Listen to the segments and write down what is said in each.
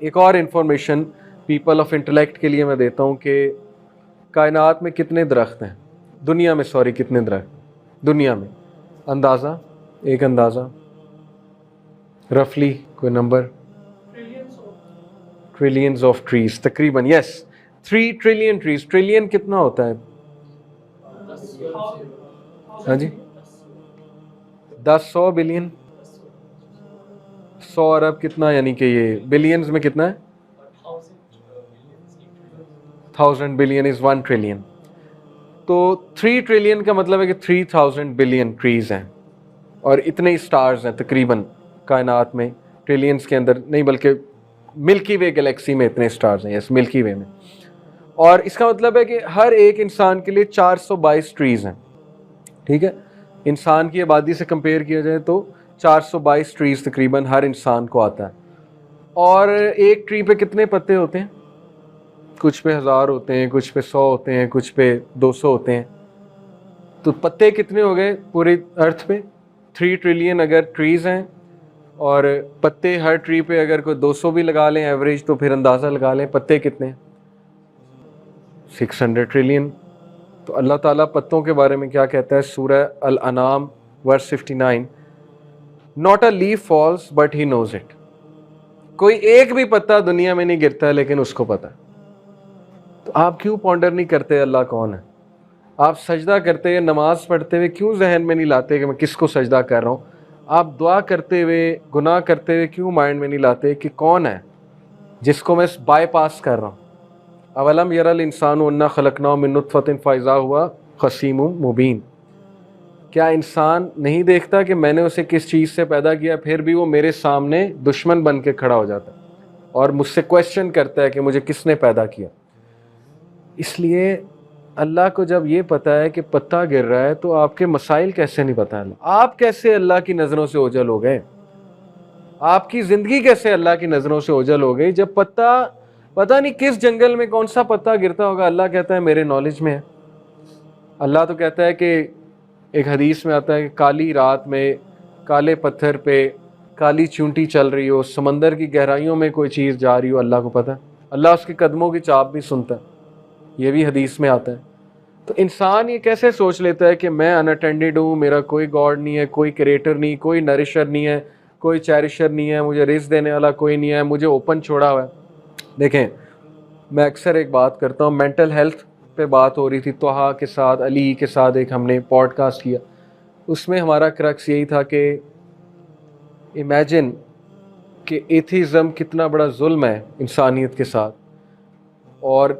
ایک اور information people of intellect کے لیے میں دیتا ہوں کہ کائنات میں کتنے درخت ہیں دنیا میں، کتنے درخت دنیا میں، اندازہ، ایک اندازہ رفلی کوئی نمبر؟ ٹریلینز آف ٹریز، تقریباً یس 3 ٹریلین ٹریز. ٹریلین کتنا ہوتا ہے؟ ہاں جی 100 بلین، 100 ارب کتنا، یعنی کہ یہ بلینز میں کتنا ہے؟ 1000 بلین از 1 ٹریلین. تو 3 ٹریلین کا مطلب ہے کہ 3000 بلین ٹریز ہیں، اور اتنے سٹارز ہیں تقریباً کائنات میں. ٹریلینز کے اندر نہیں بلکہ ملکی وے گلیکسی میں اتنے سٹارز ہیں، یس ملکی وے میں. اور اس کا مطلب ہے کہ ہر ایک انسان کے لیے 422 ٹریز ہیں. ٹھیک ہے، انسان کی آبادی سے کمپیئر کیا جائے تو 422 ٹریز تقریباً ہر انسان کو آتا ہے. اور ایک ٹری پہ کتنے پتے ہوتے ہیں؟ کچھ پہ 1000 ہوتے ہیں، کچھ پہ 100 ہوتے ہیں، کچھ پہ 200 ہوتے ہیں. تو پتے کتنے ہو گئے پوری ارتھ پہ؟ 3 ٹریلین اگر ٹریز ہیں اور پتے ہر ٹری پہ اگر کوئی 200 بھی لگا لیں ایوریج، تو پھر اندازہ لگا لیں پتے کتنے ہیں. 600 ٹریلین. تو اللہ تعالیٰ پتوں کے بارے میں کیا کہتا ہے؟ سورہ الانعام verse 59، not a leaf falls but he knows it. کوئی ایک بھی پتا دنیا میں نہیں گرتا ہے لیکن اس کو پتا ہے. تو آپ کیوں پونڈر نہیں کرتے اللہ کون ہے؟ آپ سجدہ کرتے ہوئے، نماز پڑھتے ہوئے کیوں ذہن میں نہیں لاتے کہ میں کس کو سجدہ کر رہا ہوں؟ آپ دعا کرتے ہوئے، گناہ کرتے ہوئے کیوں مائنڈ میں نہیں لاتے کہ کون ہے جس کو میں بائی پاس کر رہا ہوں؟ اولم یر الانسان انا خلقناه من نطفۃ فاذا هو خصیم مبین. کیا انسان نہیں دیکھتا کہ میں نے اسے کس چیز سے پیدا کیا، پھر بھی وہ میرے سامنے دشمن بن کے کھڑا ہو جاتا ہے اور مجھ سے کویسچن کرتا ہے کہ مجھے کس نے پیدا کیا؟ اس لیے اللہ کو جب یہ پتا ہے کہ پتا گر رہا ہے تو آپ کے مسائل کیسے نہیں پتا؟ آپ کیسے اللہ کی نظروں سے اوجھل ہو گئے؟ آپ کی زندگی کیسے اللہ کی نظروں سے اوجھل ہو گئی جب پتہ نہیں کس جنگل میں کون سا پتا گرتا ہوگا؟ اللہ کہتا ہے میرے نالج میں ہے. اللہ تو کہتا ہے کہ ایک حدیث میں آتا ہے کہ کالی رات میں کالے پتھر پہ کالی چونٹی چل رہی ہو، سمندر کی گہرائیوں میں کوئی چیز جا رہی ہو، اللہ کو پتہ ہے. اللہ اس کے قدموں کی چاپ بھی سنتا ہے، یہ بھی حدیث میں آتا ہے. تو انسان یہ کیسے سوچ لیتا ہے کہ میں ان اٹینڈڈ ہوں، میرا کوئی گاڈ نہیں ہے، کوئی کریٹر نہیں، کوئی نرشر نہیں ہے، کوئی چیریشر نہیں ہے، مجھے رزق دینے والا کوئی نہیں ہے، مجھے اوپن چھوڑا ہوا ہے. دیکھیں میں اکثر ایک بات کرتا ہوں، مینٹل ہیلتھ پہ بات ہو رہی تھی طہا کے ساتھ، علی کے ساتھ ایک ہم نے پوڈ کاسٹ کیا. اس میں ہمارا کرکس یہی تھا کہ امیجن کہ ایتھیزم کتنا بڑا ظلم ہے انسانیت کے ساتھ، اور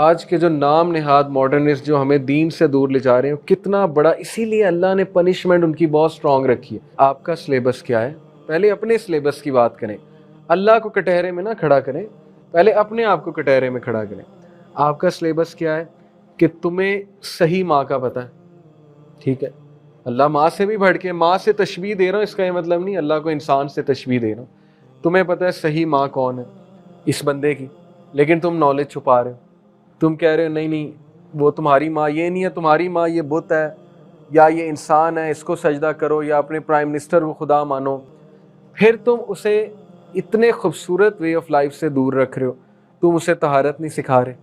آج کے جو نام نہاد ماڈرنسٹ جو ہمیں دین سے دور لے جا رہے ہیں کتنا بڑا. اسی لیے اللہ نے پنشمنٹ ان کی بہت سٹرونگ رکھی ہے. آپ کا سلیبس کیا ہے؟ پہلے اپنے سلیبس کی بات کریں، اللہ کو کٹہرے میں نہ کھڑا کریں، پہلے اپنے آپ کو کٹہرے میں کھڑا کریں. آپ کا سلیبس کیا ہے کہ تمہیں صحیح ماں کا پتہ ہے؟ ٹھیک ہے، اللہ ماں سے بھی بڑھ کے، ماں سے تشبیہ دے رہا ہوں اس کا یہ مطلب نہیں اللہ کو انسان سے تشبیہ دے رہا ہوں. تمہیں پتہ ہے صحیح ماں کون ہے اس بندے کی، لیکن تم نالج چھپا رہے ہو. تم کہہ رہے ہو نہیں وہ تمہاری ماں یہ نہیں ہے، تمہاری ماں یہ بت ہے یا یہ انسان ہے، اس کو سجدہ کرو، یا اپنے پرائم منسٹر کو خدا مانو. پھر تم اسے اتنے خوبصورت وے آف لائف سے دور رکھ رہے ہو. تم اسے طہارت نہیں سکھا رہے،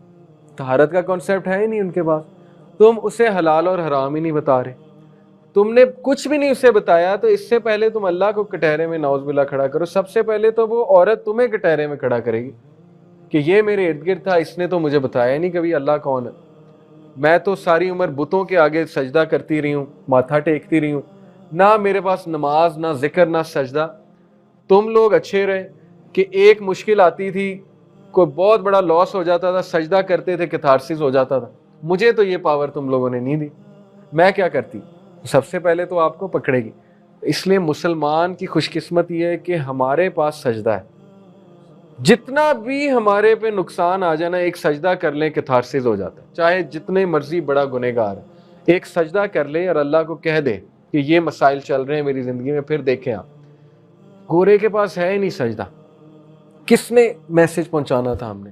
طہارت کا کانسیپٹ ہے ہی نہیں ان کے پاس. تم اسے حلال اور حرام ہی نہیں بتا رہے، تم نے کچھ بھی نہیں اسے بتایا. تو اس سے پہلے تم اللہ کو کٹہرے میں نعوذ باللہ کھڑا کرو، سب سے پہلے تو وہ عورت تمہیں کٹہرے میں کھڑا کرے گی کہ یہ میرے ارد گرد تھا، اس نے تو مجھے بتایا نہیں کبھی اللہ کون ہے. میں تو ساری عمر بتوں کے آگے سجدہ کرتی رہی ہوں، ماتھا ٹیکتی رہی ہوں، نہ میرے پاس نماز، نہ ذکر، نہ سجدہ. تم لوگ اچھے رہے کہ ایک مشکل آتی تھی، کوئی بہت بڑا لاس ہو جاتا تھا، سجدہ کرتے تھے، کیتھارسس ہو جاتا تھا. مجھے تو یہ پاور تم لوگوں نے نہیں دی، میں کیا کرتی؟ سب سے پہلے تو آپ کو پکڑے گی. اس لیے مسلمان کی خوش قسمتی ہے کہ ہمارے پاس سجدہ ہے. جتنا بھی ہمارے پہ نقصان آ جانا، ایک سجدہ کر لیں کیتھارسس ہو جاتا ہے. چاہے جتنے مرضی بڑا گنہگار ہے، ایک سجدہ کر لے اور اللہ کو کہہ دے کہ یہ مسائل چل رہے ہیں میری زندگی میں. پھر دیکھیں آپ، گورے کے پاس ہے ہی نہیں سجدہ، کس نے میسج پہنچانا تھا؟ ہم نے.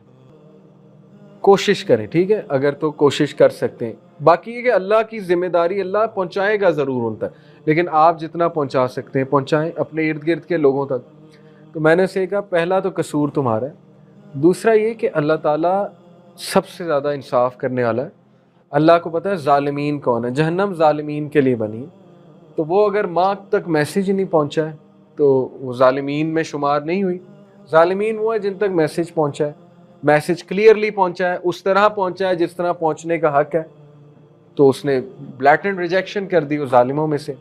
کوشش کریں، ٹھیک ہے، اگر تو کوشش کر سکتے ہیں. باقی یہ کہ اللہ کی ذمہ داری، اللہ پہنچائے گا ضرور ان تک، لیکن آپ جتنا پہنچا سکتے ہیں پہنچائیں اپنے ارد گرد کے لوگوں تک. تو میں نے اسے کہا پہلا تو قصور تمہارا ہے، دوسرا یہ کہ اللہ تعالیٰ سب سے زیادہ انصاف کرنے والا ہے، اللہ کو پتہ ہے ظالمین کون ہے، جہنم ظالمین کے لیے بنی ہے، تو وہ اگر ماں تک میسیج ہی نہیں پہنچا ہے تو وہ ظالمین میں شمار نہیں ہوئی۔ ظالمین وہ ہے جن تک میسیج پہنچا ہے، میسیج کلیئرلی پہنچا ہے، اس طرح پہنچا ہے جس طرح پہنچنے کا حق ہے، تو اس نے بلیٹنٹ ریجیکشن کر دی، وہ ظالموں میں سے،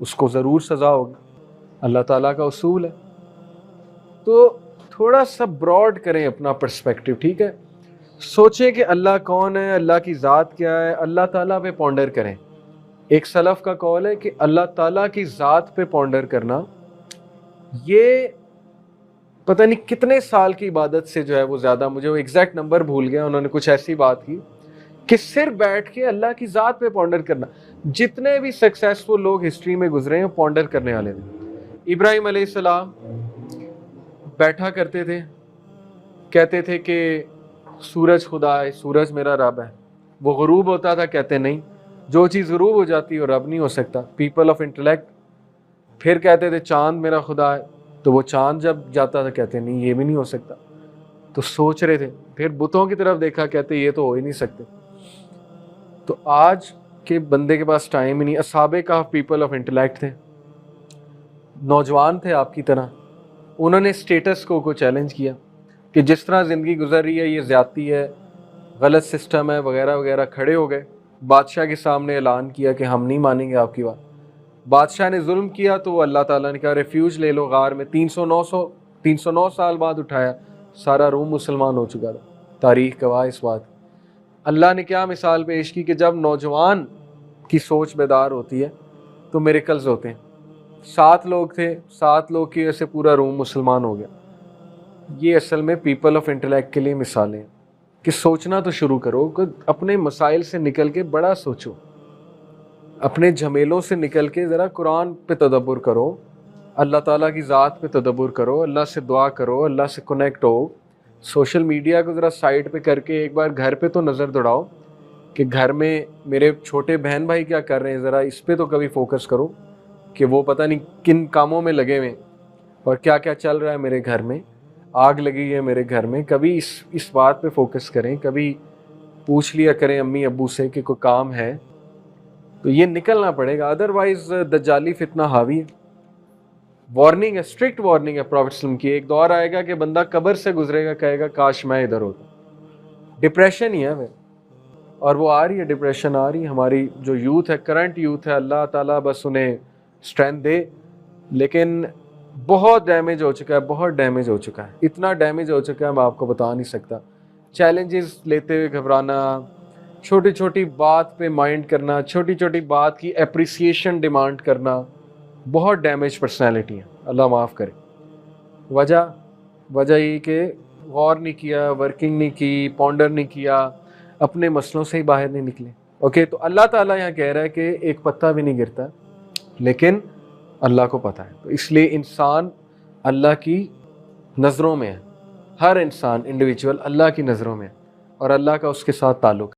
اس کو ضرور سزا ہوگی، اللہ تعالیٰ کا اصول ہے۔ تو تھوڑا سا براڈ کریں اپنا پرسپیکٹیو، ٹھیک ہے، سوچیں کہ اللہ کون ہے، اللہ کی ذات کیا ہے، اللہ تعالیٰ پہ پونڈر کریں۔ ایک سلف کا قول ہے کہ اللہ تعالیٰ کی ذات پہ پونڈر کرنا یہ پتہ نہیں کتنے سال کی عبادت سے جو ہے وہ زیادہ، مجھے وہ ایگزیکٹ نمبر بھول گیا، انہوں نے کچھ ایسی بات کی کہ صرف بیٹھ کے اللہ کی ذات پہ پونڈر کرنا، جتنے بھی سکسیسفل لوگ ہسٹری میں گزرے ہیں پونڈر کرنے والے تھے۔ ابراہیم علیہ السلام بیٹھا کرتے تھے، کہتے تھے کہ سورج خدا ہے، سورج میرا رب ہے، وہ غروب ہوتا تھا، کہتے نہیں، جو چیز غروب ہو جاتی ہے وہ رب نہیں ہو سکتا، پیپل آف انٹلیکٹ۔ پھر کہتے تھے چاند میرا خدا ہے، تو وہ چاند جب جاتا تھا کہتے نہیں یہ بھی نہیں ہو سکتا، تو سوچ رہے تھے، پھر بتوں کی طرف دیکھا، کہتے یہ تو ہو ہی نہیں سکتے۔ تو آج کے بندے کے پاس ٹائم ہی نہیں۔ اصحاب کہف پیپل آف انٹلیکٹ تھے، نوجوان تھے آپ کی طرح، انہوں نے اسٹیٹس کو چیلنج کیا کہ جس طرح زندگی گزر رہی ہے یہ زیادتی ہے، غلط سسٹم ہے وغیرہ وغیرہ، کھڑے ہو گئے، بادشاہ کے سامنے اعلان کیا کہ ہم نہیں مانیں گے آپ کی بات۔ بادشاہ نے ظلم کیا تو اللہ تعالیٰ نے کہا ریفیوج لے لو غار میں، 309 سال بعد اٹھایا، سارا روم مسلمان ہو چکا تھا، تاریخ گواہ اس بات۔ اللہ نے کیا مثال پیش کی کہ جب نوجوان کی سوچ بیدار ہوتی ہے تو میریکلز ہوتے ہیں۔ 7 لوگ تھے، 7 لوگ کی وجہ سے پورا روم مسلمان ہو گیا۔ یہ اصل میں پیپل آف انٹلیکٹ کے لیے مثالیں ہیں کہ سوچنا تو شروع کرو، کہ اپنے مسائل سے نکل کے بڑا سوچو، اپنے جھمیلوں سے نکل کے ذرا قرآن پہ تدبر کرو، اللہ تعالیٰ کی ذات پہ تدبر کرو، اللہ سے دعا کرو، اللہ سے کنیکٹ ہو۔ سوشل میڈیا کو ذرا سائڈ پہ کر کے ایک بار گھر پہ تو نظر دوڑاؤ کہ گھر میں میرے چھوٹے بہن بھائی کیا کر رہے ہیں، ذرا اس پہ تو کبھی فوکس کرو کہ وہ پتہ نہیں کن کاموں میں لگے ہوئے اور کیا کیا چل رہا ہے میرے گھر میں، آگ لگی ہے میرے گھر میں، کبھی اس بات پہ فوکس کریں، کبھی پوچھ لیا کریں امی ابو سے کہ کوئی کام ہے، تو یہ نکلنا پڑے گا، ادروائز دجالی فتنہ حاوی ہے۔ وارننگ ہے، اسٹرکٹ وارننگ ہے پروفیٹ صلی اللہ علیہ وسلم کی، ایک دور آئے گا کہ بندہ قبر سے گزرے گا کہے گا کاش میں ادھر ہوتا۔ ڈپریشن ہی ہے وہ، اور وہ آ رہی ہے، ڈپریشن آ رہی ہے، ہماری جو یوتھ ہے، کرنٹ یوتھ ہے، اللہ تعالیٰ بس انہیں اسٹرینتھ دے، لیکن بہت ڈیمیج ہو چکا ہے، بہت ڈیمیج ہو چکا ہے، اتنا ڈیمیج ہو چکا ہے میں آپ کو بتا نہیں سکتا۔ چیلنجز لیتے ہوئے گھبرانا، چھوٹی چھوٹی بات پہ مائنڈ کرنا، چھوٹی چھوٹی بات کی اپریسیشن ڈیمانڈ کرنا، بہت ڈیمیج پرسنالٹی ہیں، اللہ معاف کرے۔ وجہ یہ کہ غور نہیں کیا، ورکنگ نہیں کی، پونڈر نہیں کیا، اپنے مسئلوں سے ہی باہر نہیں نکلے۔ اوکے، تو اللہ تعالیٰ یہاں کہہ رہا ہے کہ ایک پتا بھی نہیں گرتا، لیکن اللہ کو پتہ ہے، تو اس لیے انسان اللہ کی نظروں میں ہے، ہر انسان انڈیویجول اللہ کی نظروں میں ہے، اور اللہ کا اس کے ساتھ تعلق ہے۔